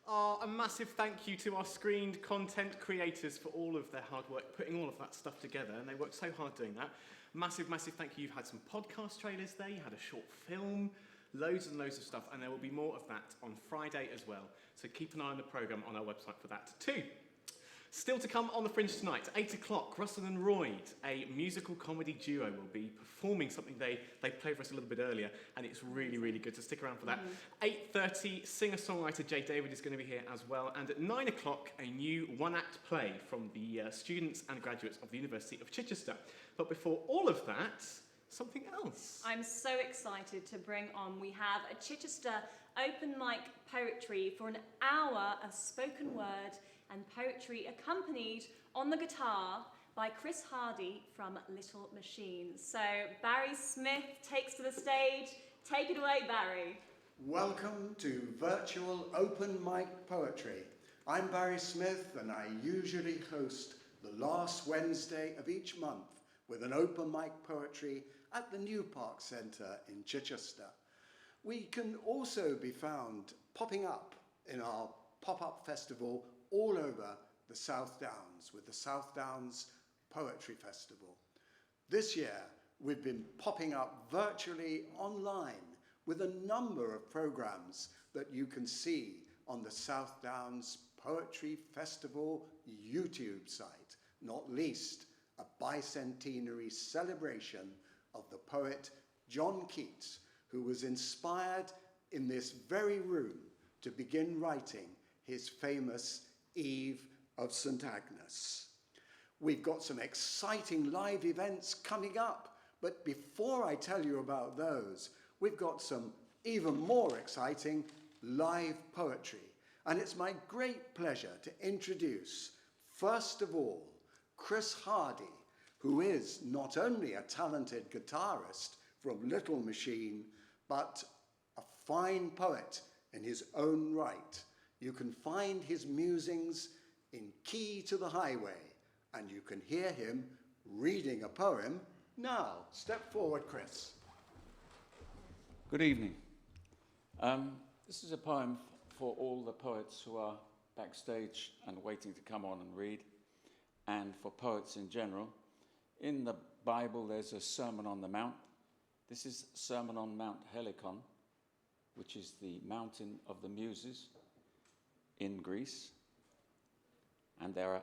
A massive thank you to our screened content creators for all of their hard work, putting all of that stuff together, and they worked so hard doing that. Massive thank you. You've had some podcast trailers there, you had a short film, loads and loads of stuff, and there will be more of that on Friday as well. So keep an eye on the programme on our website for that too. Still to come on the Fringe tonight, 8 o'clock, Russell and Royd, a musical comedy duo, will be performing something they played for us a little bit earlier, and it's really, really good, so stick around for that. 8:30, singer-songwriter Jay David is going to be here as well, and at 9 o'clock, a new one-act play from the students and graduates of the University of Chichester. But before all of that, something else. I'm so excited to bring on, we have a Chichester Open Mic Poetry for an hour of spoken word and poetry accompanied on the guitar by Chris Hardy from Little Machines. So Barry Smith takes to the stage. Take it away, Barry. Welcome to Virtual Open Mic Poetry. I'm Barry Smith, and I usually host the last Wednesday of each month with an open mic poetry at the New Park Centre in Chichester. We can also be found popping up in our pop-up festival all over the South Downs with the South Downs Poetry Festival. This year, we've been popping up virtually online with a number of programs that you can see on the South Downs Poetry Festival YouTube site, not least a bicentenary celebration of the poet John Keats, who was inspired in this very room to begin writing his famous Eve of St. Agnes. We've got some exciting live events coming up, but before I tell you about those, we've got some even more exciting live poetry. And it's my great pleasure to introduce, first of all, Chris Hardy, who is not only a talented guitarist from Little Machine, but a fine poet in his own right. You can find his musings in Key to the Highway, and you can hear him reading a poem. Now, step forward, Chris. Good evening. This is a poem for all the poets who are backstage and waiting to come on and read, and for poets in general. In the Bible, there's a Sermon on the Mount. This is Sermon on Mount Helicon, which is the mountain of the Muses in Greece. And there are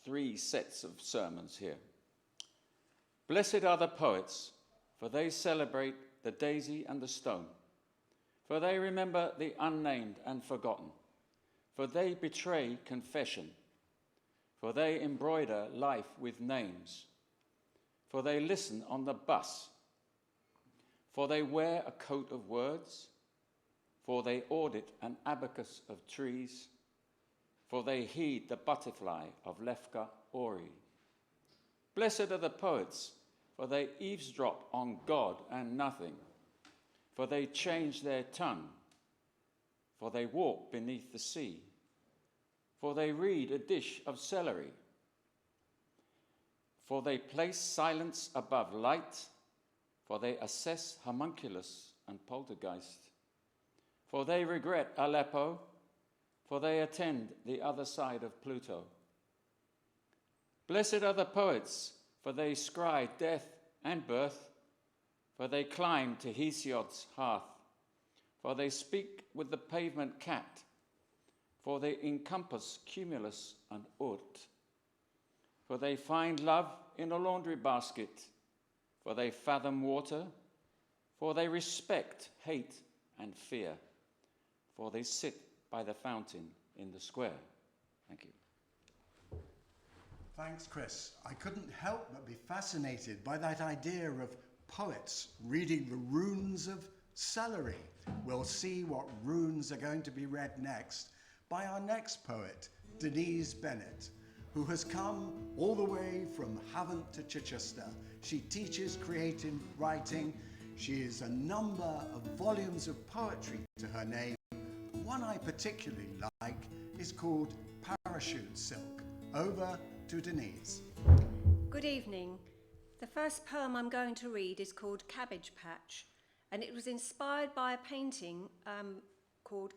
3 sets of sermons here. Blessed are the poets, for they celebrate the daisy and the stone. For they remember the unnamed and forgotten. For they betray confession. For they embroider life with names. For they listen on the bus. For they wear a coat of words. For they audit an abacus of trees. For they heed the butterfly of Lefka Ori. Blessed are the poets, for they eavesdrop on God and nothing. For they change their tongue. For they walk beneath the sea. For they read a dish of celery. For they place silence above light. For they assess homunculus and poltergeist. For they regret Aleppo. For they attend the other side of Pluto. Blessed are the poets, for they scry death and birth. For they climb to Hesiod's hearth. For they speak with the pavement cat. For they encompass Cumulus and Ut. For they find love in a laundry basket. For they fathom water. For they respect hate and fear. For they sit by the fountain in the square. Thank you. Thanks, Chris. I couldn't help but be fascinated by that idea of poets reading the runes of celery. We'll see what runes are going to be read next by our next poet, Denise Bennett, who has come all the way from Havant to Chichester. She teaches creative writing. She has a number of volumes of poetry to her name. One I particularly like is called Parachute Silk. Over to Denise. Good evening. The first poem I'm going to read is called Cabbage Patch, and it was inspired by a painting called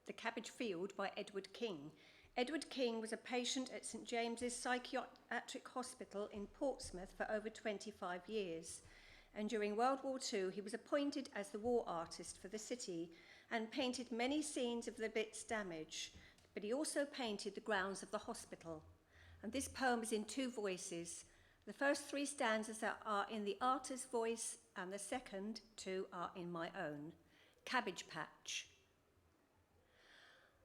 The Cabbage Field by Edward King. Edward King was a patient at St James's Psychiatric Hospital in Portsmouth for over 25 years. And during World War II, he was appointed as the war artist for the city and painted many scenes of the Blitz damage. But he also painted the grounds of the hospital. And this poem is in two voices. The first three stanzas are in the artist's voice, and the second two are in my own. Cabbage Patch.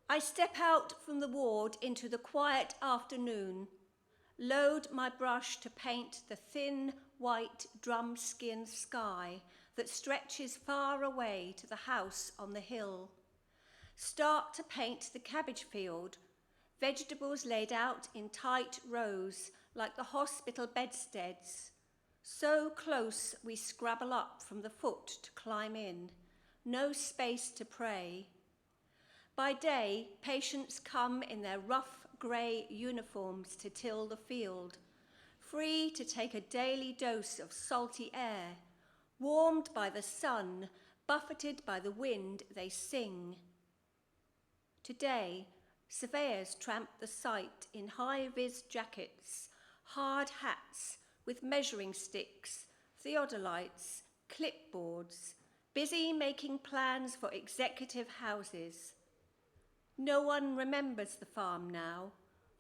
I step out from the ward into the quiet afternoon, load my brush to paint the thin, white, drum-skin sky that stretches far away to the house on the hill. Start to paint the cabbage field, vegetables laid out in tight rows like the hospital bedsteads. So close we scrabble up from the foot to climb in, no space to pray. By day, patients come in their rough grey uniforms to till the field, free to take a daily dose of salty air. Warmed by the sun, buffeted by the wind, they sing. Today, surveyors tramp the site in high-vis jackets, hard hats with measuring sticks, theodolites, clipboards, busy making plans for executive houses. No one remembers the farm now,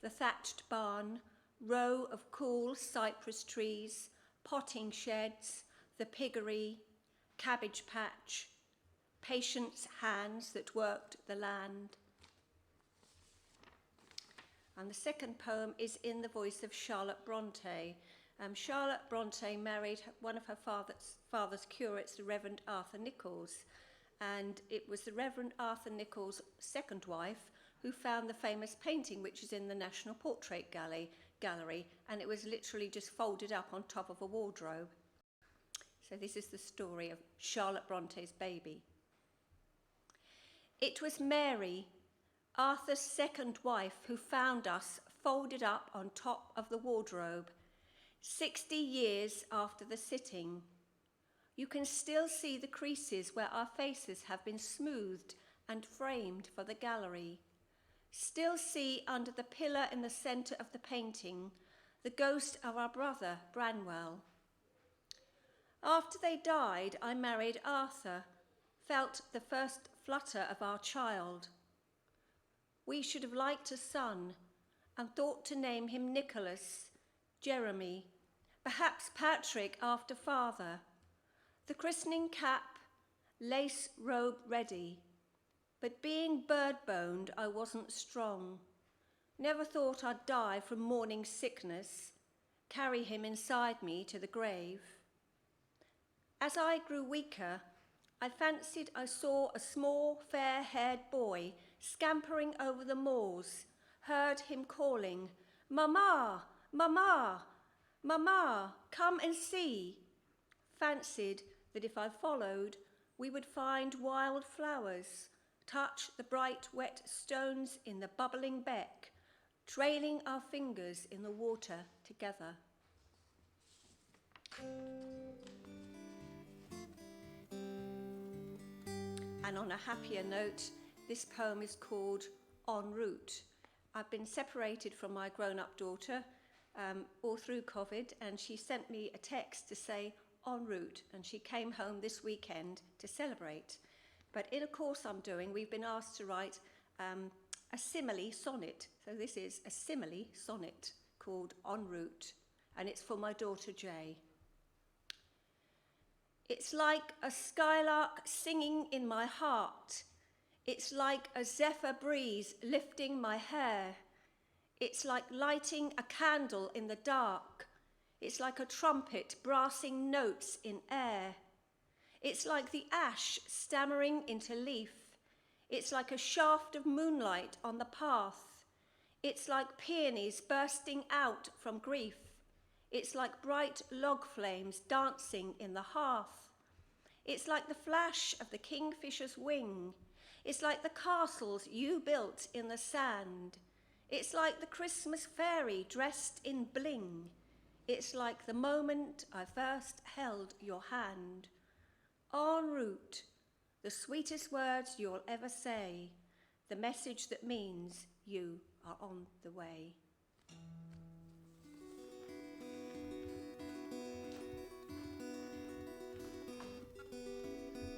the thatched barn, row of cool cypress trees, potting sheds, the piggery, cabbage patch, patients' hands that worked the land. And the second poem is in the voice of Charlotte Bronte. Charlotte Bronte married one of her father's curates, the Reverend Arthur Nichols, and it was the Reverend Arthur Nichols' second wife who found the famous painting, which is in the National Portrait Gallery, and it was literally just folded up on top of a wardrobe. So this is the story of Charlotte Bronte's baby. It was Mary, Arthur's second wife, who found us folded up on top of the wardrobe, 60 years after the sitting. You can still see the creases where our faces have been smoothed and framed for the gallery. Still see under the pillar in the centre of the painting the ghost of our brother, Branwell. After they died, I married Arthur, felt the first flutter of our child. We should have liked a son and thought to name him Nicholas, Jeremy, perhaps Patrick after father. The christening cap, lace robe ready, but being bird-boned, I wasn't strong. Never thought I'd die from morning sickness, carry him inside me to the grave. As I grew weaker, I fancied I saw a small, fair-haired boy scampering over the moors, heard him calling, "Mama, Mama, Mama, come and see." Fancied that if I followed, we would find wild flowers, touch the bright, wet stones in the bubbling beck, trailing our fingers in the water together. And on a happier note, this poem is called En Route. I've been separated from my grown-up daughter all through COVID, and she sent me a text to say en route, and she came home this weekend to celebrate. But in a course I'm doing, we've been asked to write a simile sonnet. So this is a simile sonnet called En Route, and it's for my daughter Jay. It's like a skylark singing in my heart. It's like a zephyr breeze lifting my hair. It's like lighting a candle in the dark. It's like a trumpet brassing notes in air. It's like the ash stammering into leaf. It's like a shaft of moonlight on the path. It's like peonies bursting out from grief. It's like bright log flames dancing in the hearth. It's like the flash of the kingfisher's wing. It's like the castles you built in the sand. It's like the Christmas fairy dressed in bling. It's like the moment I first held your hand. En route, the sweetest words you'll ever say. the message that means you are on the way.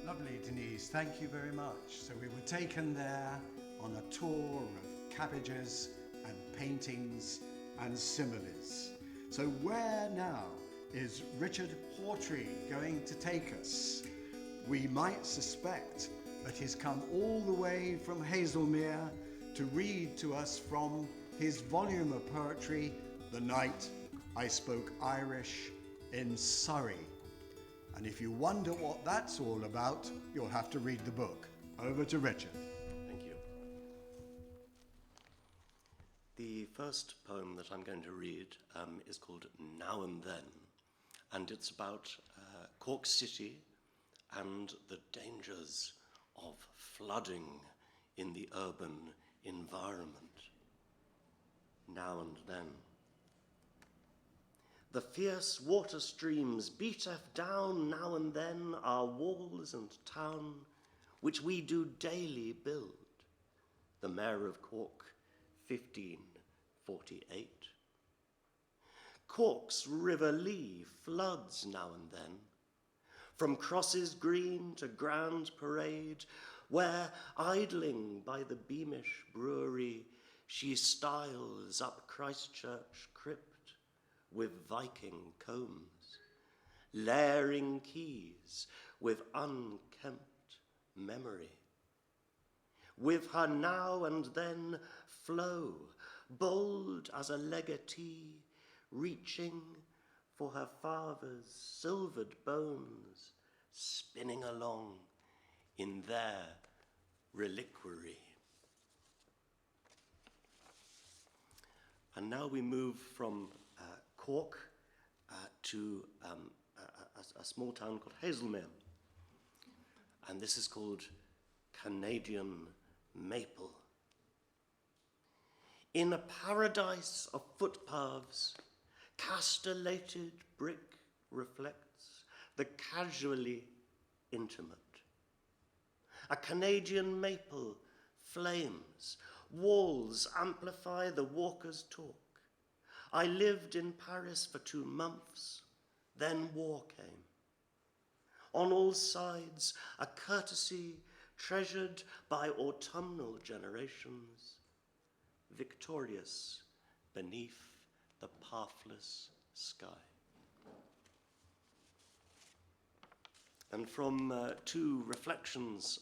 Lovely, Denise. Thank you very much. So we were taken there on a tour of cabbages and paintings and similes. So where now is Richard Hawtree going to take us? We might suspect that he's come all the way from Hazelmere to read to us from his volume of poetry, The Night I Spoke Irish in Surrey. And if you wonder what that's all about, you'll have to read the book. Over to Richard. Thank you. The first poem that I'm going to read is called Now and Then, and it's about Cork City and the dangers of flooding in the urban environment. Now and then. The fierce water streams beateth down now and then our walls and town, which we do daily build. The Mayor of Cork, 1548. Cork's River Lee floods now and then, from Crosses Green to Grand Parade, where, idling by the Beamish Brewery, she styles up Christchurch Crypt with Viking combs, layering quays with unkempt memory. With her now and then flow, bold as a legatee, reaching for her father's silvered bones, spinning along in their reliquary. And now we move from Cork to a small town called Hazelmere. And this is called Canadian Maple. In a paradise of footpaths, castellated brick reflects the casually intimate. A Canadian maple flames, walls amplify the walker's talk. I lived in Paris for 2 months, then war came. On all sides, a courtesy treasured by autumnal generations, victorious beneath the pathless sky. And from 2 reflections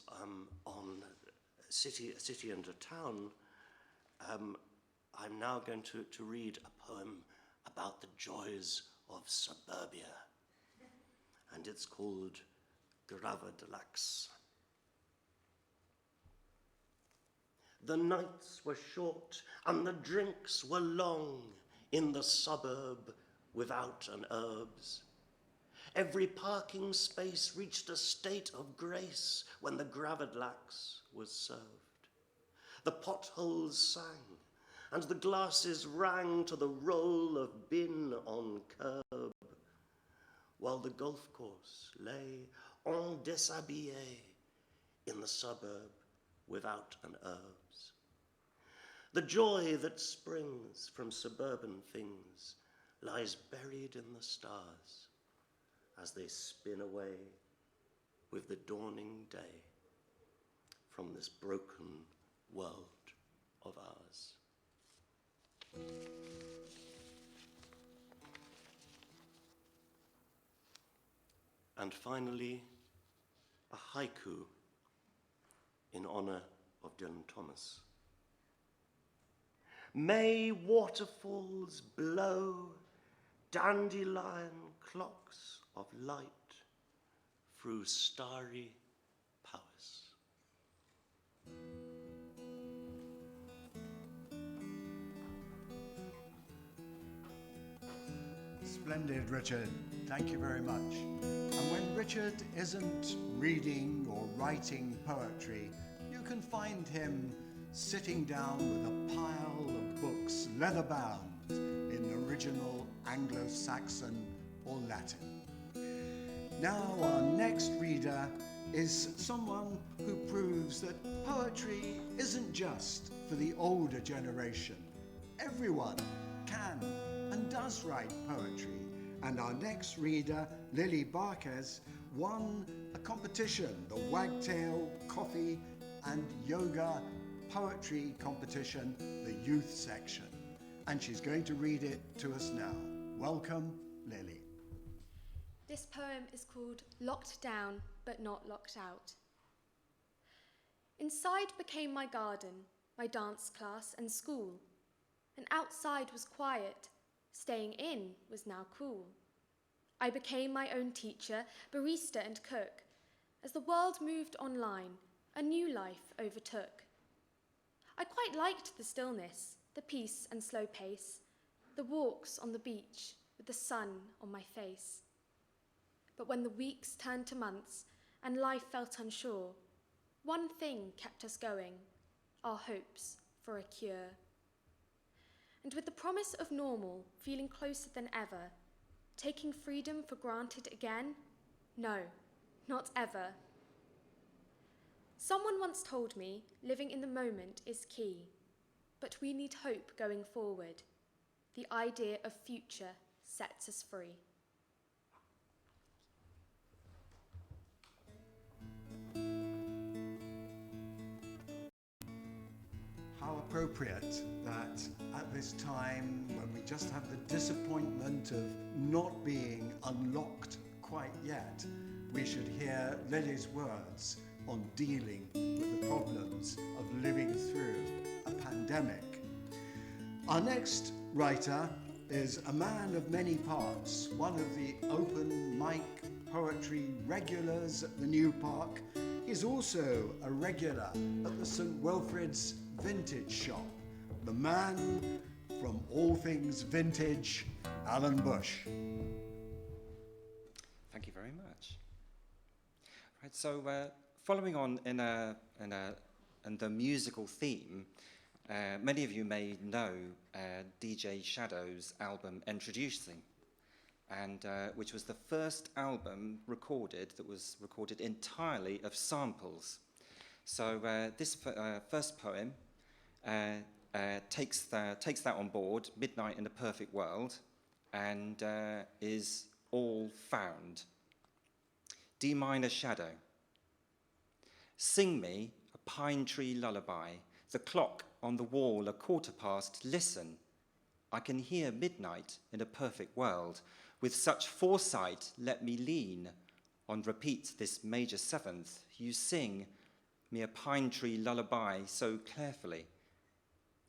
on a city and a town, I'm now going to read a poem about the joys of suburbia, and it's called Gravadlax. The nights were short and the drinks were long in the suburb without an herbs. Every parking space reached a state of grace when the Gravadlax was served. The potholes sang, and the glasses rang to the roll of bin on curb, while the golf course lay en déshabillé in the suburb without an herbs. The joy that springs from suburban things lies buried in the stars as they spin away with the dawning day from this broken world of ours. And finally, a haiku in honor of Dylan Thomas. May waterfalls blow dandelion clocks of light through starry Powys. Splendid, Richard. Thank you very much. And when Richard isn't reading or writing poetry, you can find him sitting down with a pile of books, leather-bound, in original Anglo-Saxon or Latin. Now our next reader is someone who proves that poetry isn't just for the older generation. Everyone can and does write poetry. And our next reader, Lily Barkes, won a competition, the Wagtail Coffee and Yoga Poetry Competition, the youth section. And she's going to read it to us now. Welcome, Lily. This poem is called Locked Down But Not Locked Out. Inside became my garden, my dance class and school. And outside was quiet, staying in was now cool. I became my own teacher, barista and cook. As the world moved online, a new life overtook. I quite liked the stillness, the peace and slow pace, the walks on the beach with the sun on my face. But when the weeks turned to months and life felt unsure, one thing kept us going, our hopes for a cure. And with the promise of normal feeling closer than ever, taking freedom for granted again? No, not ever. Someone once told me living in the moment is key, but we need hope going forward. The idea of future sets us free. How appropriate that at this time when we just have the disappointment of not being unlocked quite yet, we should hear Lily's words on dealing with the problems of living through a pandemic. Our next writer is a man of many parts, one of the open mic poetry regulars at the New Park. He's also a regular at the St. Wilfrid's Vintage Shop. The man from all things vintage, Alan Bush. Thank you very much. Right, so following on in the musical theme, many of you may know DJ Shadow's album Introducing, and which was the first album that was recorded entirely of samples. So this first poem takes that on board, Midnight in a Perfect World, and is all found. D minor Shadow. Sing me a pine tree lullaby, the clock on the wall a quarter past, listen. I can hear midnight in a perfect world. With such foresight, let me lean on repeat this major seventh. You sing me a pine tree lullaby so carefully.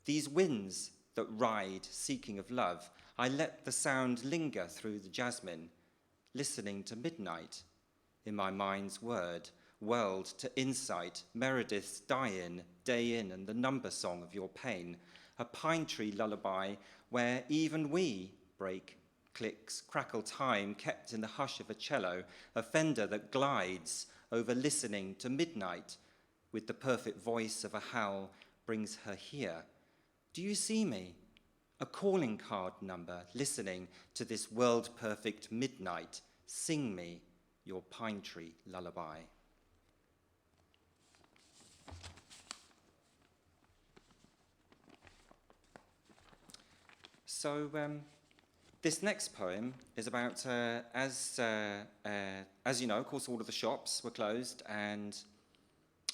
These winds that ride, seeking of love, I let the sound linger through the jasmine, listening to midnight in my mind's world to insight, Meredith's die-in, day in, and the number song of your pain, a pine tree lullaby where even we break, clicks, crackle time, kept in the hush of a cello, a fender that glides over listening to midnight, with the perfect voice of a howl brings her here. Do you see me? A calling card number, listening to this world-perfect midnight. Sing me your pine tree lullaby. So this next poem is about, as you know, of course, all of the shops were closed and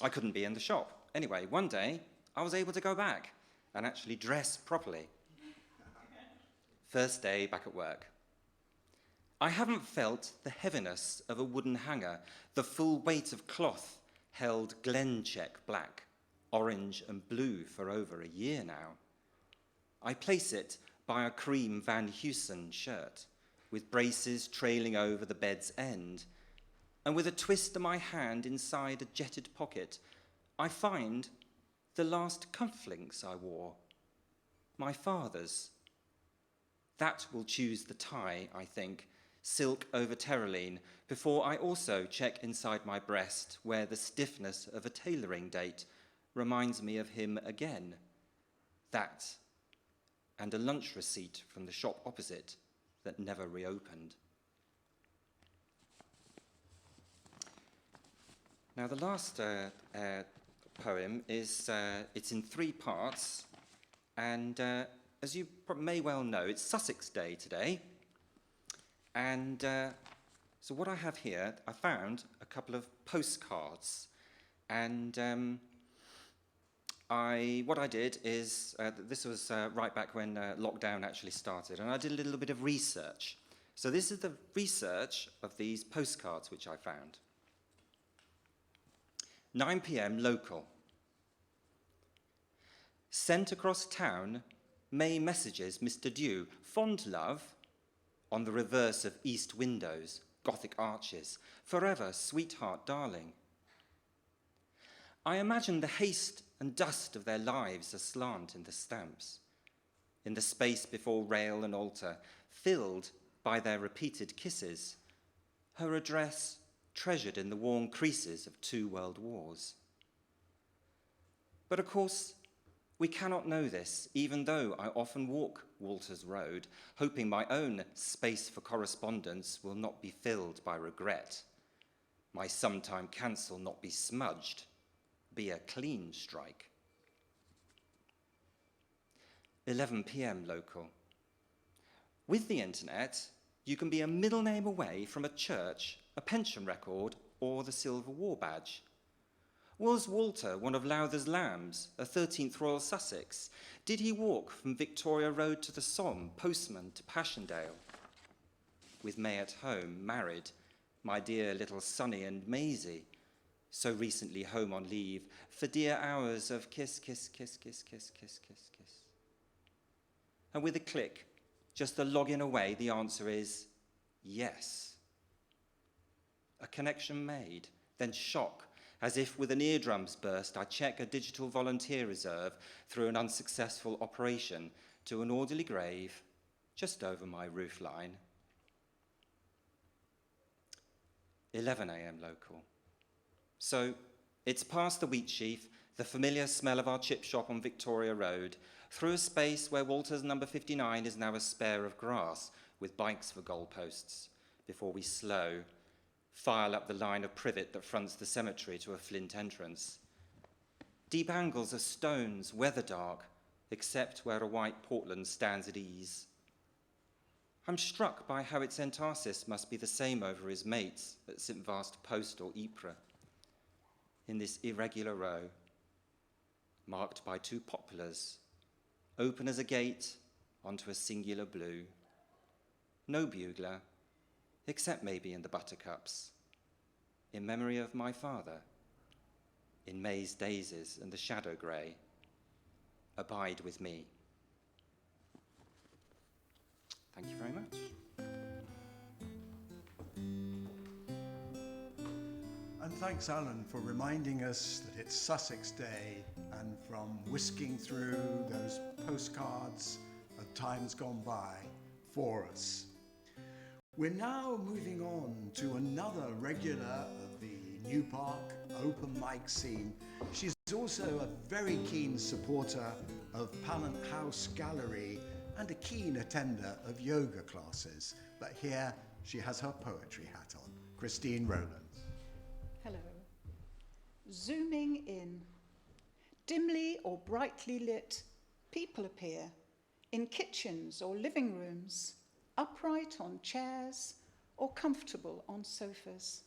I couldn't be in the shop. Anyway, one day I was able to go back and actually dress properly. First day back at work. I haven't felt the heaviness of a wooden hanger, the full weight of cloth held Glencheck black, orange and blue for over a year now. I place it by a cream Van Heusen shirt, with braces trailing over the bed's end, and with a twist of my hand inside a jetted pocket, I find the last cufflinks I wore, my father's. That will choose the tie, I think, silk over terraline, before I also check inside my breast where the stiffness of a tailoring date reminds me of him again. That and a lunch receipt from the shop opposite that never reopened. Now, the last poem is, it's in 3 parts, and as you may well know, it's Sussex Day today, and so what I have here, I found a couple of postcards, and what I did is, this was right back when lockdown actually started, and I did a little bit of research. So this is the research of these postcards which I found. 9 p.m. local. Sent across town, May messages Mr. Dew, fond love, on the reverse of east windows, Gothic arches, forever, sweetheart, darling. I imagine the haste and dust of their lives aslant in the stamps, in the space before rail and altar, filled by their repeated kisses, her address treasured in the warm creases of 2 world wars. But of course, we cannot know this, even though I often walk Walter's Road, hoping my own space for correspondence will not be filled by regret, my sometime cancel not be smudged, be a clean strike. 11 p.m. local. With the internet, you can be a middle name away from a church, a pension record, or the Silver War badge. Was Walter one of Lowther's lambs, a 13th Royal Sussex? Did he walk from Victoria Road to the Somme, postman to Passchendaele? With May at home, married, my dear little Sonny and Maisie, so recently home on leave, for dear hours of kiss, kiss, kiss, kiss, kiss, kiss, kiss, kiss. And with a click, just the login away, the answer is yes. A connection made, then shock, as if with an eardrum's burst, I check a digital volunteer reserve through an unsuccessful operation to an orderly grave just over my roofline. 11 a.m. local. So it's past the wheat sheaf, the familiar smell of our chip shop on Victoria Road, through a space where Walter's number 59 is now a spare of grass with bikes for goalposts, before we slow, file up the line of privet that fronts the cemetery to a flint entrance. Deep angles of stones, weather dark, except where a white Portland stands at ease. I'm struck by how its entasis must be the same over his mates at St. Vast Post or Ypres, in this irregular row, marked by 2 poplars, open as a gate onto a singular blue. No bugler, except maybe in the buttercups, in memory of my father, in May's daisies and the shadow grey. Abide with me. Thank you very much. And thanks, Alan, for reminding us that it's Sussex Day, and from whisking through those postcards of times gone by for us. We're now moving on to another regular of the New Park open mic scene. She's also a very keen supporter of Pallant House Gallery and a keen attender of yoga classes. But here she has her poetry hat on. Christine Rowlands. Hello. Zooming in. Dimly or brightly lit, people appear in kitchens or living rooms, upright on chairs or comfortable on sofas.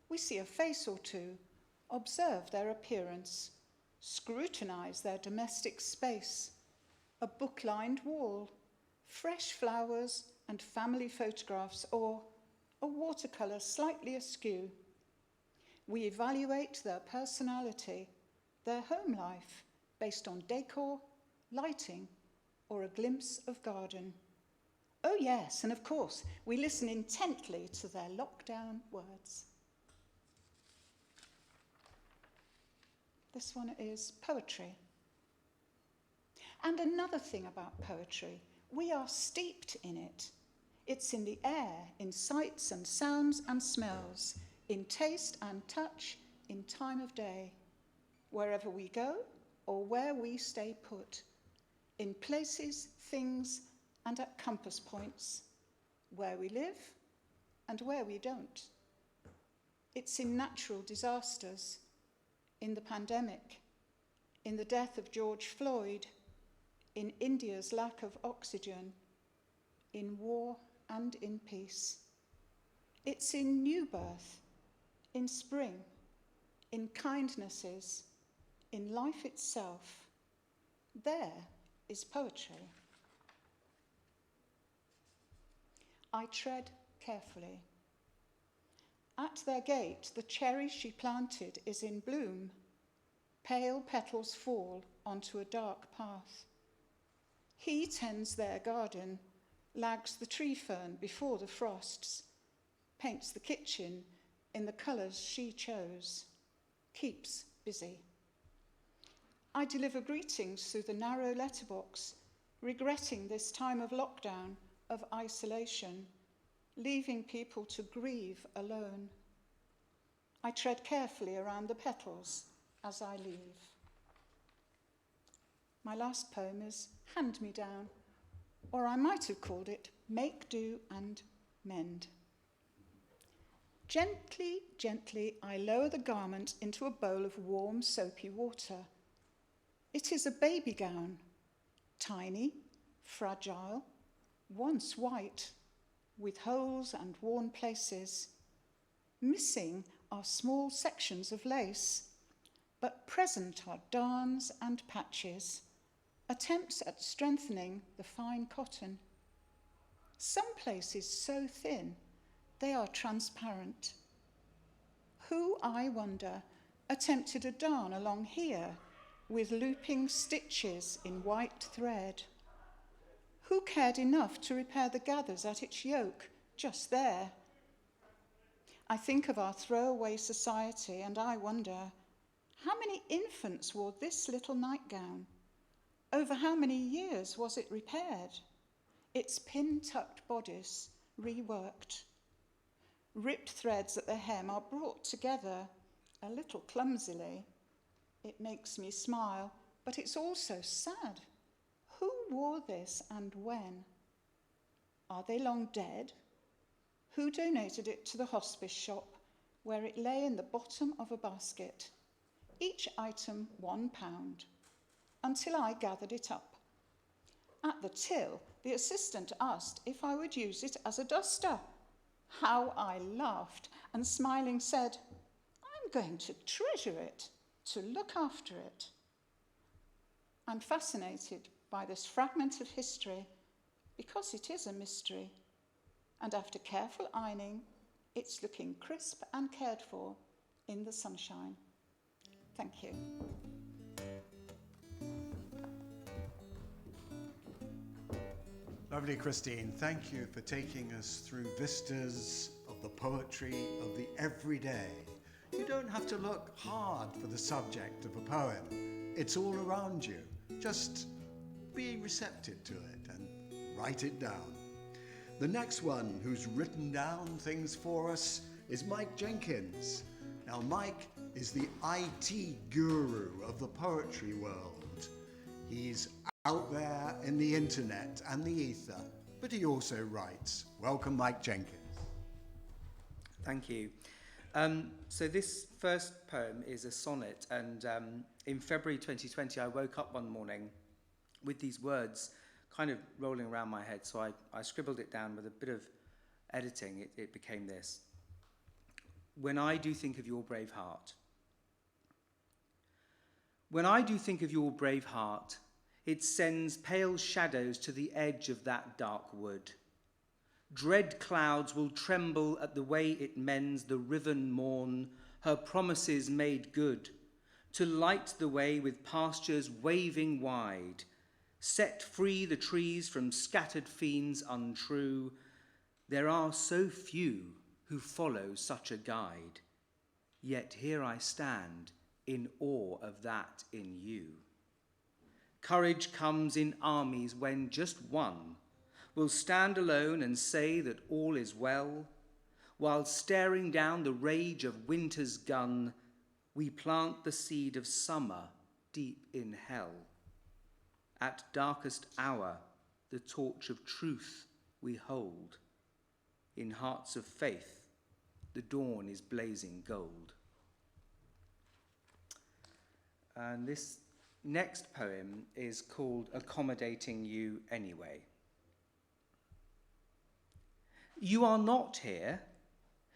We see a face or two, observe their appearance, scrutinize their domestic space, a book-lined wall, fresh flowers and family photographs, or a watercolour slightly askew. We evaluate their personality, their home life, based on decor, lighting, or a glimpse of garden. Oh yes, and of course, we listen intently to their lockdown words. This one is poetry. And another thing about poetry, we are steeped in it. It's in the air, in sights and sounds and smells, in taste and touch, in time of day, wherever we go or where we stay put, in places, things, and at compass points, where we live and where we don't. It's in natural disasters, in the pandemic, in the death of George Floyd, in India's lack of oxygen, in war and in peace. It's in new birth, in spring, in kindnesses, in life itself. There is poetry. I tread carefully. At their gate, the cherry she planted is in bloom. Pale petals fall onto a dark path. He tends their garden, lags the tree fern before the frosts, paints the kitchen in the colours she chose, keeps busy. I deliver greetings through the narrow letterbox, regretting this time of lockdown, of isolation, leaving people to grieve alone. I tread carefully around the petals as I leave. My last poem is Hand Me Down, or I might have called it Make Do and Mend. Gently, gently, I lower the garment into a bowl of warm, soapy water. It is a baby gown, tiny, fragile, once white, with holes and worn places. Missing are small sections of lace, but present are darns and patches, attempts at strengthening the fine cotton. Some places so thin, they are transparent. Who, I wonder, attempted a darn along here with looping stitches in white thread? Who cared enough to repair the gathers at its yoke just there? I think of our throwaway society and I wonder, how many infants wore this little nightgown? Over how many years was it repaired? Its pin-tucked bodice reworked. Ripped threads at the hem are brought together a little clumsily. It makes me smile, but it's also sad. Who wore this and when? Are they long dead? Who donated it to the hospice shop, where it lay in the bottom of a basket? Each item £1, until I gathered it up. At the till, the assistant asked if I would use it as a duster. How I laughed, and smiling said, I'm going to treasure it, to look after it. I'm fascinated by this fragment of history because it is a mystery, and after careful ironing, it's looking crisp and cared for in the sunshine. Thank you. Lovely, Christine. Thank you for taking us through vistas of the poetry of the everyday. You don't have to look hard for the subject of a poem. It's all around you. Just be receptive to it and write it down. The next one who's written down things for us is Mike Jenkins. Now, Mike is the IT guru of the poetry world. He's out there in the internet and the ether, but he also writes. Welcome, Mike Jenkins. Thank you. So this first poem is a sonnet, and in February 2020 I woke up one morning with these words kind of rolling around my head, so I scribbled it down with a bit of editing. It became this. When I do think of your brave heart. When I do think of your brave heart, it sends pale shadows to the edge of that dark wood. Dread clouds will tremble at the way it mends the riven morn, her promises made good, to light the way with pastures waving wide, set free the trees from scattered fiends untrue. There are so few who follow such a guide, yet here I stand in awe of that in you. Courage comes in armies when just one will stand alone and say that all is well, while staring down the rage of winter's gun, we plant the seed of summer deep in hell. At darkest hour, the torch of truth we hold. In hearts of faith, The dawn is blazing gold. And this next poem is called Accommodating You Anyway. You are not here,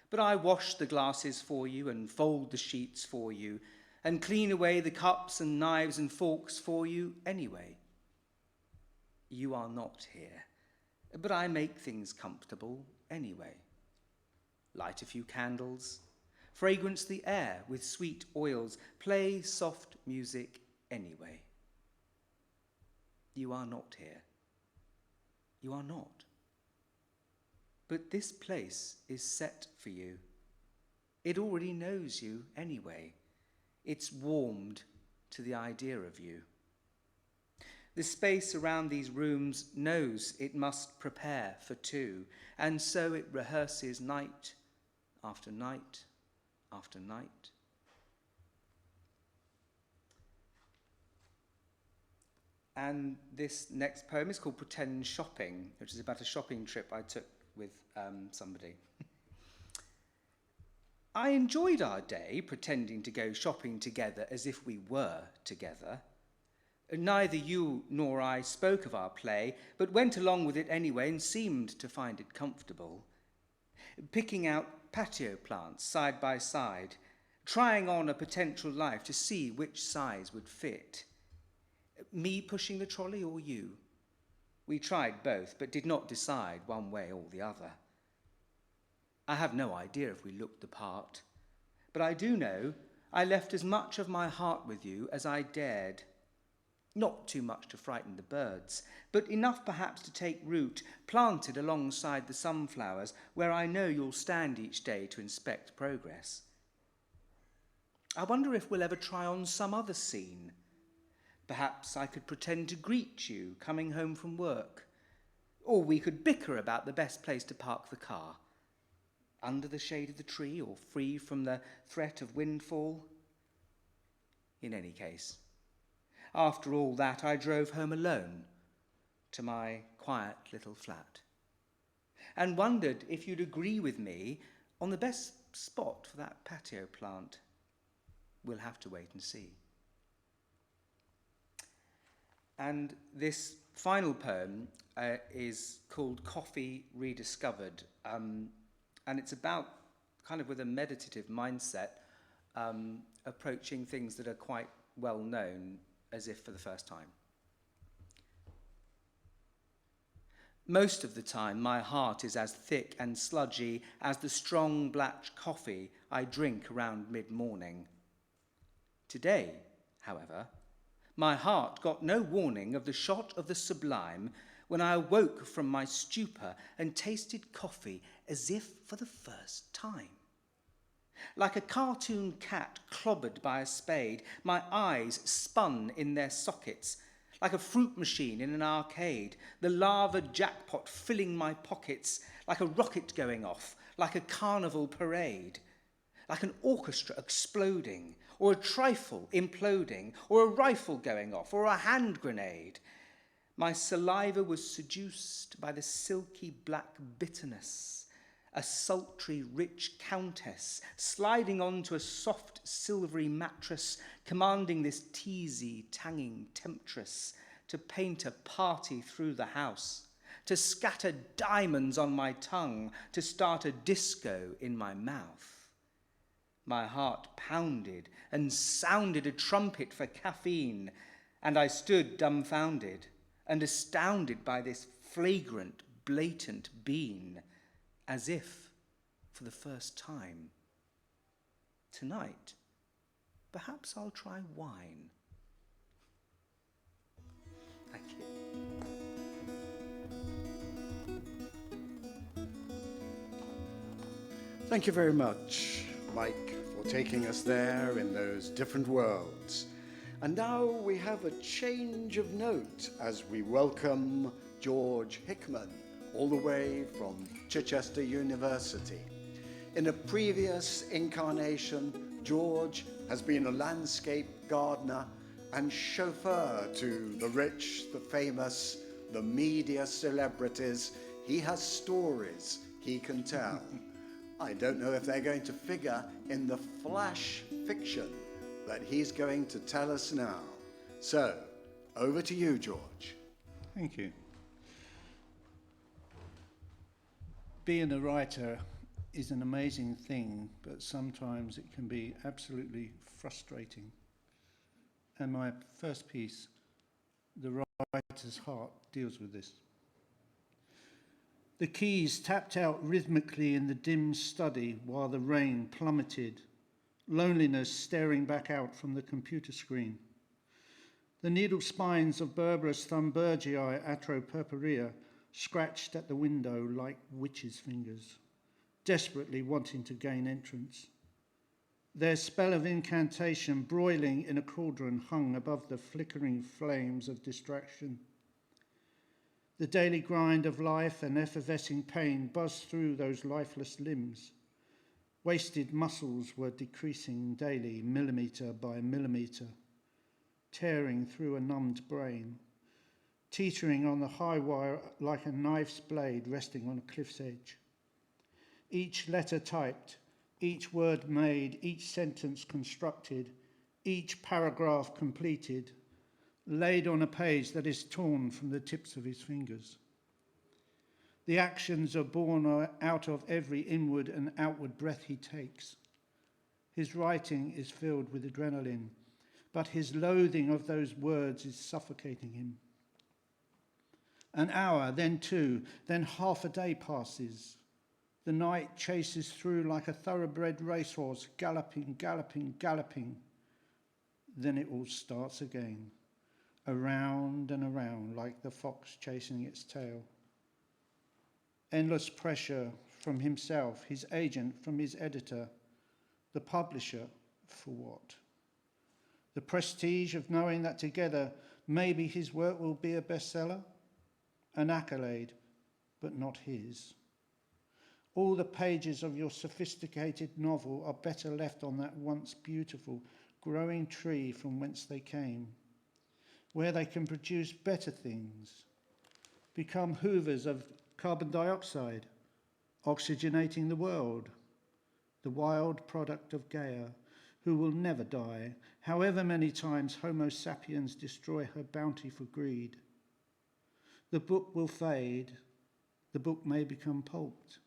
but I wash the glasses for you and fold the sheets for you and clean away the cups and knives and forks for you anyway. You are not here, but I make things comfortable anyway. Light a few candles, fragrance the air with sweet oils, play soft music anyway. You are not here. You are not. But this place is set for you. It already knows you anyway. It's warmed to the idea of you. The space around these rooms knows it must prepare for two, and so it rehearses night after night after night. And this next poem is called Pretend Shopping, which is about a shopping trip I took with somebody. I enjoyed our day pretending to go shopping together as if we were together. Neither you nor I spoke of our play, but went along with it anyway and seemed to find it comfortable. Picking out patio plants side by side, trying on a potential life to see which size would fit. Me pushing the trolley or you? We tried both, but did not decide one way or the other. I have no idea if we looked the part, but I do know I left as much of my heart with you as I dared. Not too much to frighten the birds, but enough perhaps to take root, planted alongside the sunflowers where I know you'll stand each day to inspect progress. I wonder if we'll ever try on some other scene. Perhaps I could pretend to greet you coming home from work, or we could bicker about the best place to park the car, under the shade of the tree or free from the threat of windfall. In any case, after all that, I drove home alone to my quiet little flat and wondered if you'd agree with me on the best spot for that patio plant. We'll have to wait and see. And this final poem is called Coffee Rediscovered, and it's about kind of with a meditative mindset, approaching things that are quite well known as if for the first time. Most of the time, my heart is as thick and sludgy as the strong black coffee I drink around mid-morning. Today, however, my heart got no warning of the shot of the sublime when I awoke from my stupor and tasted coffee as if for the first time. Like a cartoon cat clobbered by a spade, my eyes spun in their sockets. Like a fruit machine in an arcade, the lava jackpot filling my pockets. Like a rocket going off, like a carnival parade. Like an orchestra exploding, or a trifle imploding, or a rifle going off, or a hand grenade. My saliva was seduced by the silky black bitterness, a sultry, rich countess sliding onto a soft, silvery mattress, commanding this teasy, tanging temptress to paint a party through the house, to scatter diamonds on my tongue, to start a disco in my mouth. My heart pounded and sounded a trumpet for caffeine, and I stood dumbfounded and astounded by this flagrant, blatant bean, as if for the first time. Tonight, perhaps I'll try wine. Thank you. Thank you very much, Mike, for taking us there in those different worlds. And now we have a change of note as we welcome George Hickman, all the way from Chichester University. In a previous incarnation, George has been a landscape gardener and chauffeur to the rich, the famous, the media celebrities. He has stories he can tell. I don't know if they're going to figure in the flash fiction that he's going to tell us now. So, over to you, George. Thank you. Being a writer is an amazing thing, but sometimes it can be absolutely frustrating. And my first piece, The Writer's Heart, deals with this. The keys tapped out rhythmically in the dim study while the rain plummeted, loneliness staring back out from the computer screen. The needle spines of Berberis thunbergii atropurpurea scratched at the window like witches' fingers, desperately wanting to gain entrance. Their spell of incantation broiling in a cauldron hung above the flickering flames of distraction. The daily grind of life and effervescing pain buzzed through those lifeless limbs. Wasted muscles were decreasing daily, millimetre by millimetre, tearing through a numbed brain, teetering on the high wire like a knife's blade resting on a cliff's edge. Each letter typed, each word made, each sentence constructed, each paragraph completed, laid on a page that is torn from the tips of his fingers. The actions are born out of every inward and outward breath he takes. His writing is filled with adrenaline, but his loathing of those words is suffocating him. An hour, then two, then half a day passes. The night chases through like a thoroughbred racehorse, galloping, galloping, galloping. Then it all starts again, around and around like the fox chasing its tail. Endless pressure from himself, his agent, from his editor, the publisher, for what? The prestige of knowing that together maybe his work will be a bestseller? An accolade, but not his. All the pages of your sophisticated novel are better left on that once beautiful, growing tree from whence they came, where they can produce better things, become hoovers of carbon dioxide, oxygenating the world, the wild product of Gaia, who will never die, however many times Homo sapiens destroy her bounty for greed. The book will fade, the book may become pulped,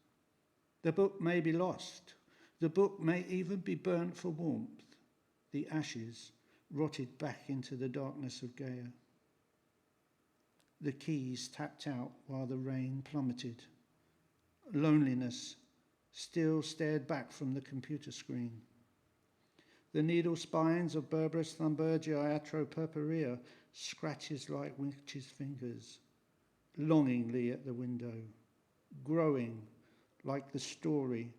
the book may be lost, the book may even be burnt for warmth, the ashes rotted back into the darkness of Gaia. The keys tapped out while the rain plummeted. Loneliness still stared back from the computer screen. The needle spines of Berberis thunbergii atropurpurea scratches like witches' fingers, longingly at the window, growing like the story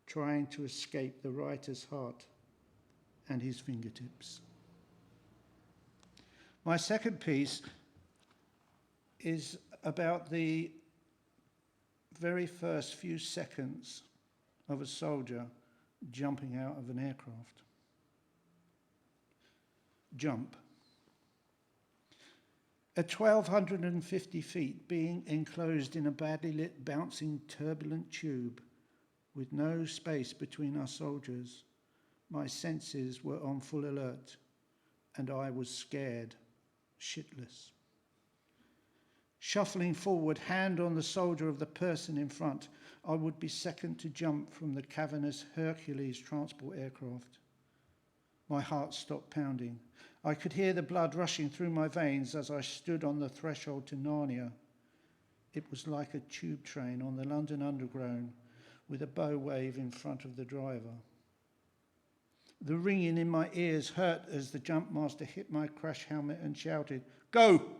trying to escape the writer's heart and his fingertips. My second piece is about the very first few seconds of a soldier jumping out of an aircraft. Jump. At 1,250 feet, being enclosed in a badly lit, bouncing, turbulent tube with no space between our soldiers, my senses were on full alert, and I was scared, shitless. Shuffling forward, hand on the shoulder of the person in front, I would be second to jump from the cavernous Hercules transport aircraft. My heart stopped pounding. I could hear the blood rushing through my veins as I stood on the threshold to Narnia. It was like a tube train on the London Underground with a bow wave in front of the driver. The ringing in my ears hurt as the jump master hit my crash helmet and shouted, "Go!"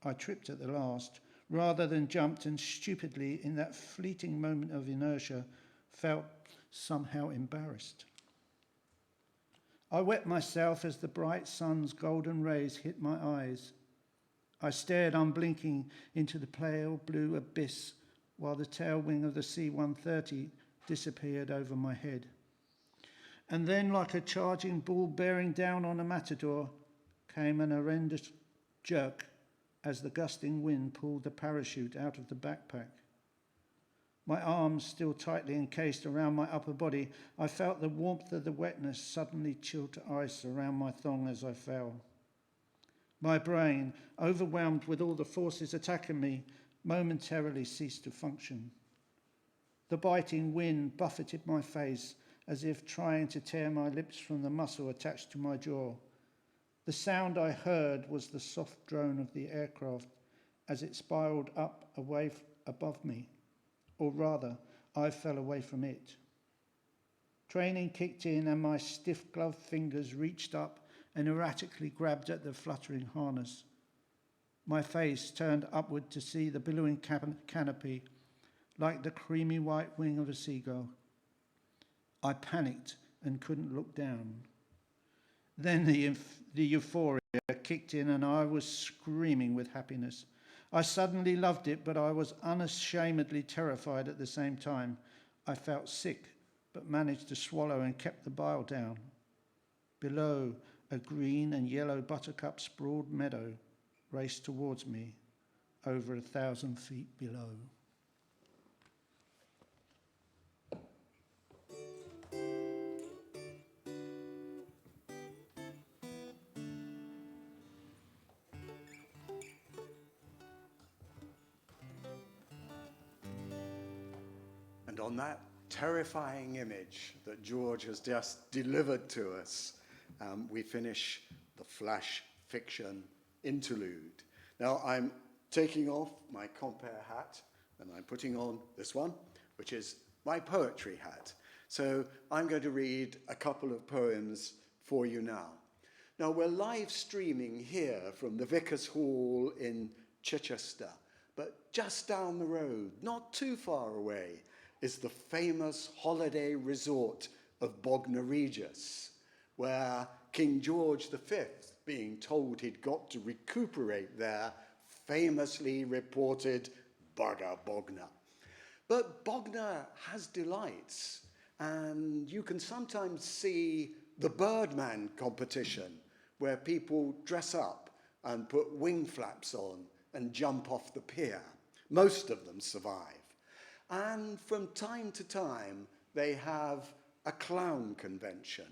I tripped at the last, rather than jumped, and stupidly, in that fleeting moment of inertia, felt somehow embarrassed. I wet myself as the bright sun's golden rays hit my eyes. I stared unblinking into the pale blue abyss while the tail wing of the C-130 disappeared over my head. And then, like a charging bull bearing down on a matador, came an horrendous jerk as the gusting wind pulled the parachute out of the backpack. my arms still tightly encased around my upper body. I felt the warmth of the wetness suddenly chilled to ice around my thong as I fell. My brain, overwhelmed with all the forces attacking me, momentarily ceased to function. The biting wind buffeted my face as if trying to tear my lips from the muscle attached to my jaw. The sound I heard was the soft drone of the aircraft as it spiraled up away above me, or rather, I fell away from it. Training kicked in and my stiff gloved fingers reached up and erratically grabbed at the fluttering harness. My face turned upward to see the billowing canopy, like the creamy white wing of a seagull. I panicked and couldn't look down. Then the euphoria kicked in and I was screaming with happiness. I suddenly loved it, but I was unashamedly terrified at the same time. I felt sick, but managed to swallow and kept the bile down. Below, a green and yellow buttercup sprawled meadow raced towards me, over 1,000 feet below. And on that terrifying image that George has just delivered to us, we finish the flash fiction interlude. Now I'm taking off my compere hat and I'm putting on this one, which is my poetry hat. So I'm going to read a couple of poems for you now. Now we're live streaming here from the Vicar's Hall in Chichester, but just down the road, not too far away, is the famous holiday resort of Bognor Regis, where King George V, being told he'd got to recuperate there, famously reported "Bugger Bognor." But Bognor has delights, and you can sometimes see the Birdman competition, where people dress up and put wing flaps on and jump off the pier. Most of them survive. And from time to time, they have a clown convention.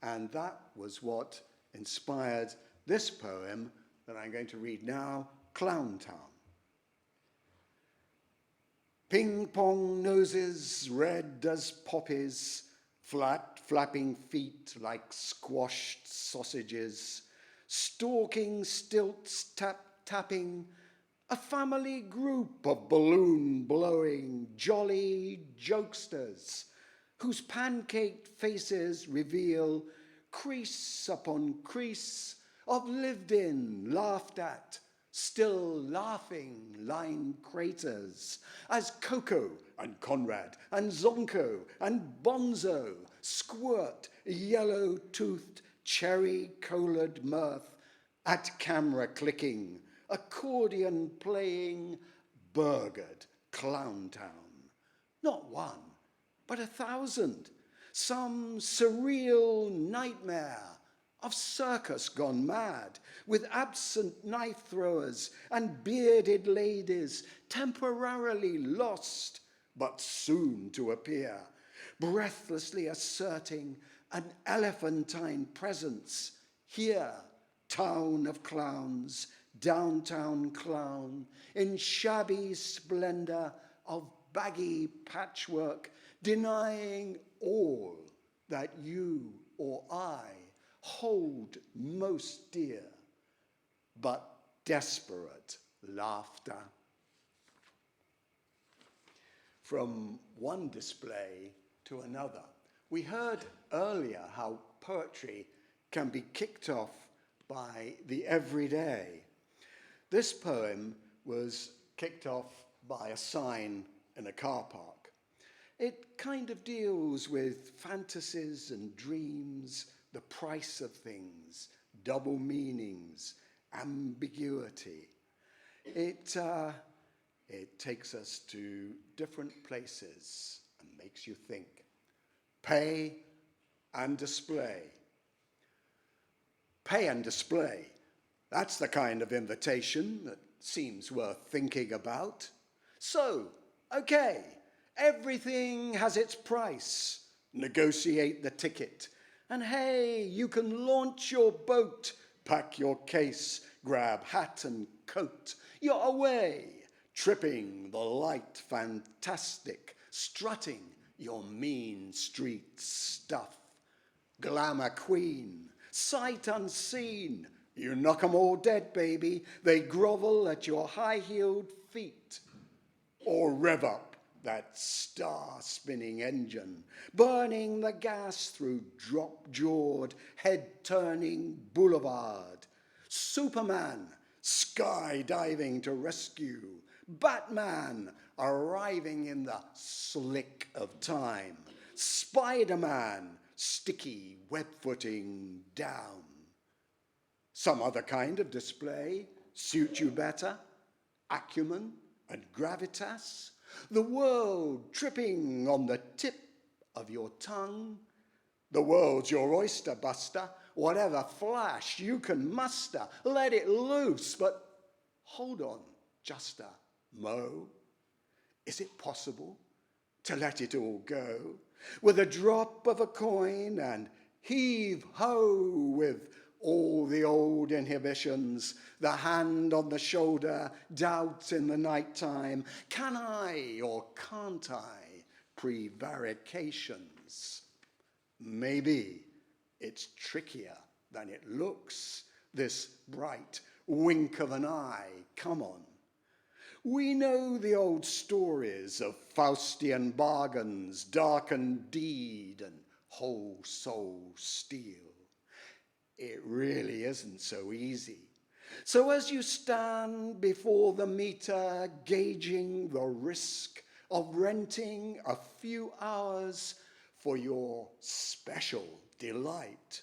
And that was what inspired this poem that I'm going to read now, Clown Town. Ping-pong noses, red as poppies, flat flapping feet like squashed sausages, stalking stilts tapping, a family group of balloon-blowing, jolly jokesters, whose pancaked faces reveal crease upon crease of lived-in, laughed at, still laughing line craters, as Coco and Conrad and Zonko and Bonzo squirt yellow-toothed, cherry-coloured mirth at camera clicking, accordion playing, burgered Clown Town. Not one, but 1,000. Some surreal nightmare of circus gone mad, with absent knife throwers and bearded ladies temporarily lost, but soon to appear, breathlessly asserting an elephantine presence. Here, town of clowns, downtown clown, in shabby splendor of baggy patchwork, denying all that you or I hold most dear, but desperate laughter. From one display to another. We heard earlier how poetry can be kicked off by the everyday. This poem was kicked off by a sign in a car park. It kind of deals with fantasies and dreams, the price of things, double meanings, ambiguity. It takes us to different places and makes you think. Pay and display. Pay and display. That's the kind of invitation that seems worth thinking about. So, okay, Everything has its price. Negotiate the ticket. And hey, you can launch your boat, pack your case, grab hat and coat. You're away, tripping the light fantastic, strutting your mean street stuff. Glamour queen, sight unseen. You knock 'em all dead, baby. They grovel at your high-heeled feet. Or rev up that star-spinning engine, burning the gas through drop-jawed, head-turning boulevard. Superman skydiving to rescue. Batman arriving in the slick of time. Spider-Man sticky web-footing down. Some other kind of display suit you better? Acumen and gravitas? The world tripping on the tip of your tongue? The world's your oyster, buster. Whatever flash you can muster, let it loose. But hold on, just a mo. Is it possible to let it all go with a drop of a coin and heave-ho with all the old inhibitions, the hand on the shoulder, doubt in the nighttime? Can I or can't I? Prevarications. Maybe it's trickier than it looks, this bright wink of an eye. Come on. We know the old stories of Faustian bargains, darkened deed, and whole soul steel. It really isn't so easy. So as you stand before the meter, gauging the risk of renting a few hours for your special delight,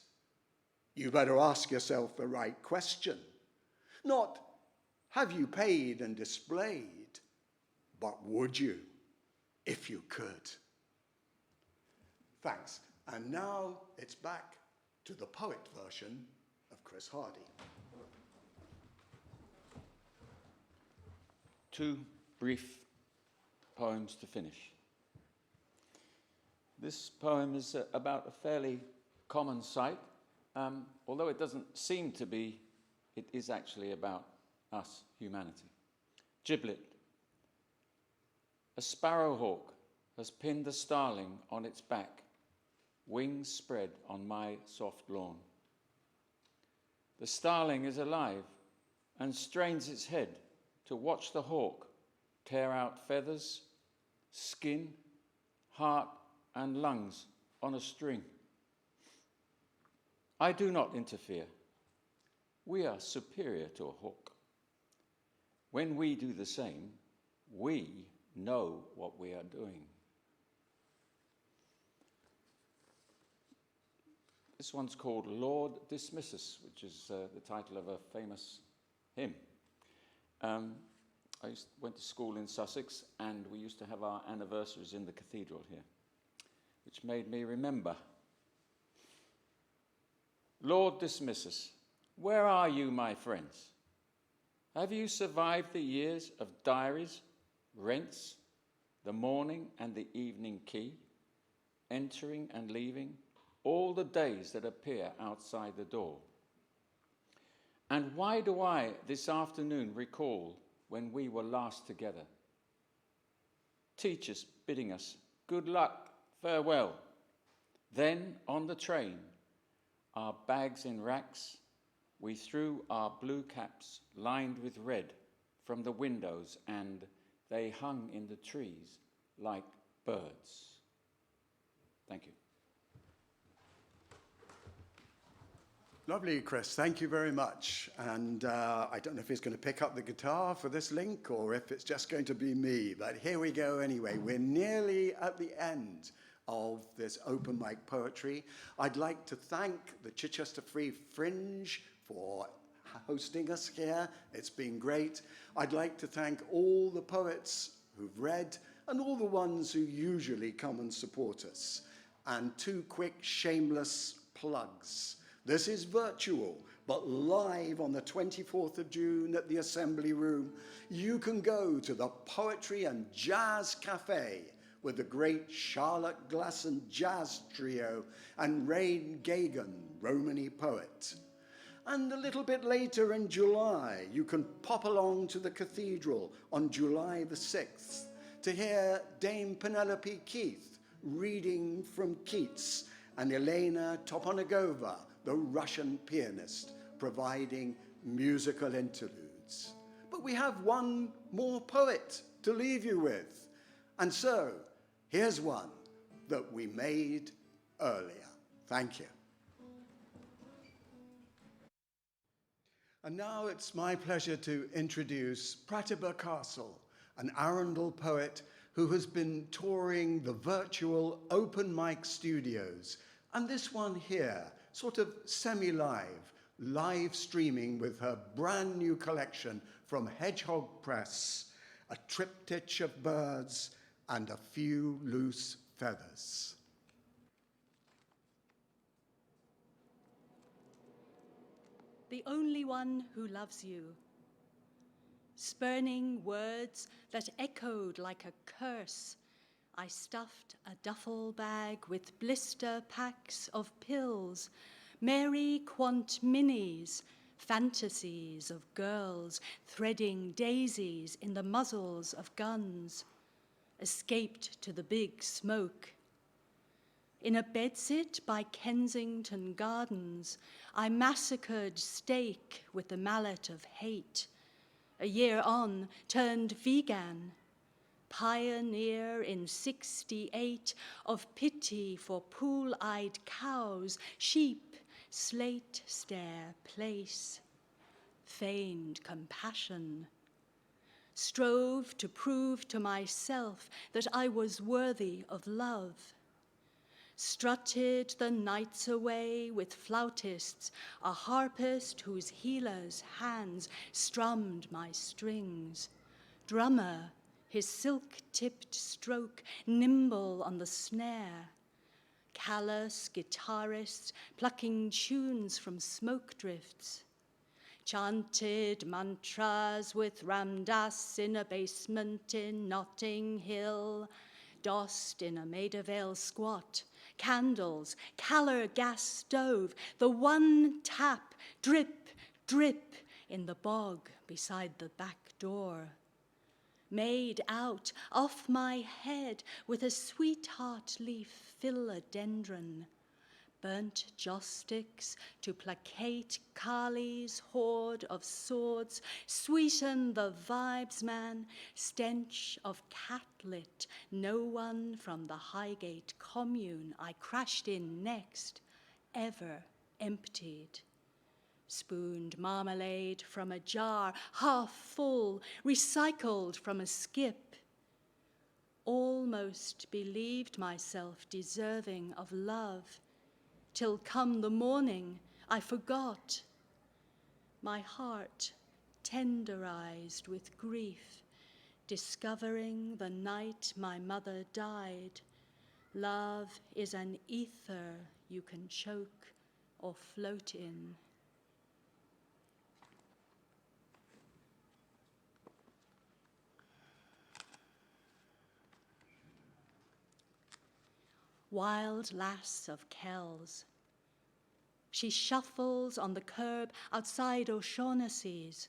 you better ask yourself the right question. Not, have you paid and displayed, but would you, if you could? Thanks. And now it's back to the poet version of Chris Hardy. 2 brief poems to finish. This poem is about a fairly common sight. Although it doesn't seem to be, it is actually about us, humanity. Giblet. A sparrowhawk has pinned a starling on its back, wings spread on my soft lawn. The starling is alive and strains its head to watch the hawk tear out feathers, skin, heart, and lungs on a string. I do not interfere. We are superior to a hawk. When we do the same, we know what we are doing. This one's called Lord Dismiss Us, which is the title of a famous hymn. I went to school in Sussex, and we used to have our anniversaries in the cathedral here, which made me remember. Lord dismiss us. Where are you, my friends? Have you survived the years of diaries, rents, the morning and the evening key, entering and leaving, all the days that appear outside the door? And why do I this afternoon recall when we were last together? Teachers bidding us good luck, farewell. Then on the train, our bags in racks, we threw our blue caps lined with red from the windows, and they hung in the trees like birds. Thank you. Lovely, Chris. Thank you very much. And I don't know if he's going to pick up the guitar for this link or if it's just going to be me, but here we go anyway. We're nearly at the end of this open mic poetry. I'd like to thank the Chichester Free Fringe for hosting us here. It's been great. I'd like to thank all the poets who've read and all the ones who usually come and support us. And 2 quick shameless plugs. This is virtual, but live on the 24th of June at the Assembly Room. You can go to the Poetry and Jazz Cafe, with the great Charlotte Glasson Jazz Trio and Rain Gagan, Romany poet. And a little bit later in July, you can pop along to the cathedral on July the 6th to hear Dame Penelope Keith reading from Keats and Elena Toponegova, the Russian pianist, providing musical interludes. But we have one more poet to leave you with. And so, here's one that we made earlier. Thank you. And now it's my pleasure to introduce Pratibha Castle, an Arundel poet who has been touring the virtual open mic studios. And this one here, sort of semi-live, live streaming with her brand new collection from Hedgehog Press, A Triptych of Birds and a Few Loose Feathers. The only one who loves you. Spurning words that echoed like a curse, I stuffed a duffel bag with blister packs of pills, Mary Quant minis, fantasies of girls threading daisies in the muzzles of guns, escaped to the big smoke. In a bedsit by Kensington Gardens, I massacred steak with the mallet of hate. A year on, turned vegan, pioneer in 68 of pity for pool-eyed cows, sheep, slate stair place, feigned compassion. Strove to prove to myself that I was worthy of love. Strutted the nights away with flautists, a harpist whose healer's hands strummed my strings. Drummer, his silk-tipped stroke nimble on the snare. Callous guitarist plucking tunes from smoke drifts. Chanted mantras with Ram Dass in a basement in Notting Hill. Dossed in a Maida Vale squat. Candles, Calor gas stove, the one tap, drip, drip, in the bog beside the back door. Made out off my head with a sweetheart leaf philodendron. Burnt joss sticks to placate Kali's hoard of swords, sweeten the vibes, man, stench of catlit, no one from the Highgate commune I crashed in next, ever emptied. Spooned marmalade from a jar, half full, recycled from a skip. Almost believed myself deserving of love, till come the morning I forgot. My heart tenderized with grief, discovering the night my mother died. Love is an ether you can choke or float in. Wild lass of Kells. She shuffles on the curb outside O'Shaughnessy's,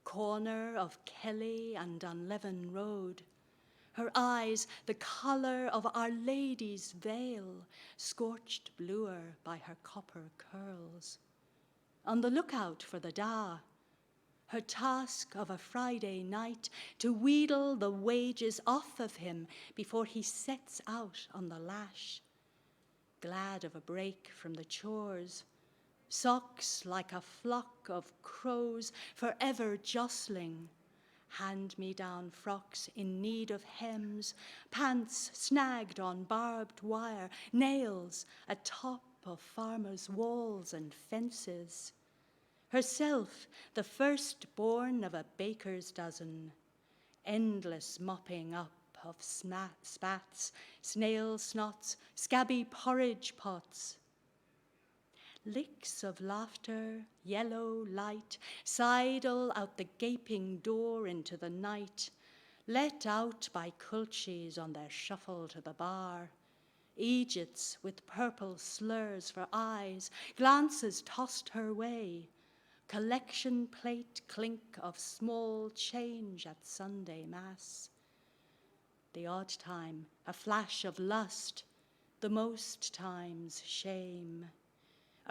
corner of Kelly and Dunleven Road. Her eyes the colour of Our Lady's veil, scorched bluer by her copper curls. On the lookout for the Da, her task of a Friday night to wheedle the wages off of him before he sets out on the lash. Glad of a break from the chores, socks like a flock of crows forever jostling, hand-me-down frocks in need of hems, pants snagged on barbed wire, nails atop of farmers' walls and fences. Herself, the firstborn of a baker's dozen, endless mopping up of spats, snail snots, scabby porridge pots. Licks of laughter, yellow light, sidle out the gaping door into the night, let out by culchies on their shuffle to the bar. Egypts with purple slurs for eyes, glances tossed her way. Collection plate clink of small change at Sunday Mass. The odd time, a flash of lust, the most times shame.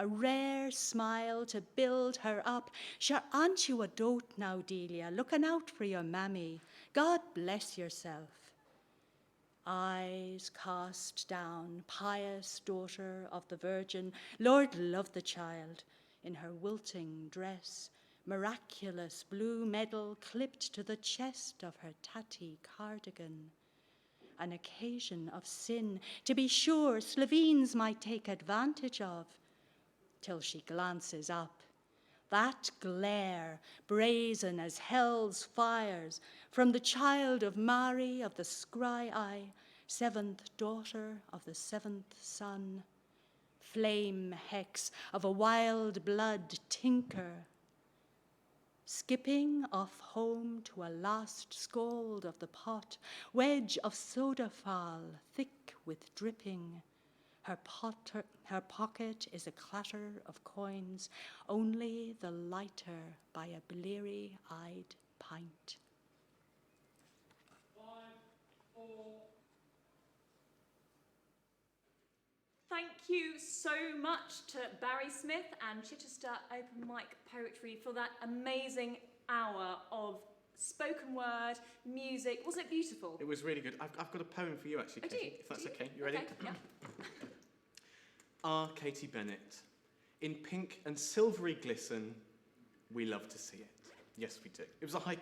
A rare smile to build her up. Sure, aren't you a dote now, Delia, looking out for your mammy? God bless yourself. Eyes cast down, pious daughter of the Virgin, Lord love the child, in her wilting dress, miraculous blue medal clipped to the chest of her tatty cardigan. An occasion of sin, to be sure, Slovenes might take advantage of, till she glances up. That glare, brazen as hell's fires, from the child of Mary of the scry eye, seventh daughter of the seventh son, flame hex of a wild blood tinker, skipping off home to a last scald of the pot, wedge of soda fall, thick with dripping. Her pocket is a clatter of coins, only the lighter by a bleary-eyed pint. 5, 4. Thank you so much to Barry Smith and Chichester Open Mic Poetry for that amazing hour of spoken word, music. Was it beautiful? It was really good. I've got a poem for you, actually, Oh, Katie, if that's okay. You ready? Okay, yeah. Ah, Katie Bennett, in pink and silvery glisten, we love to see it. Yes, we do. It was a high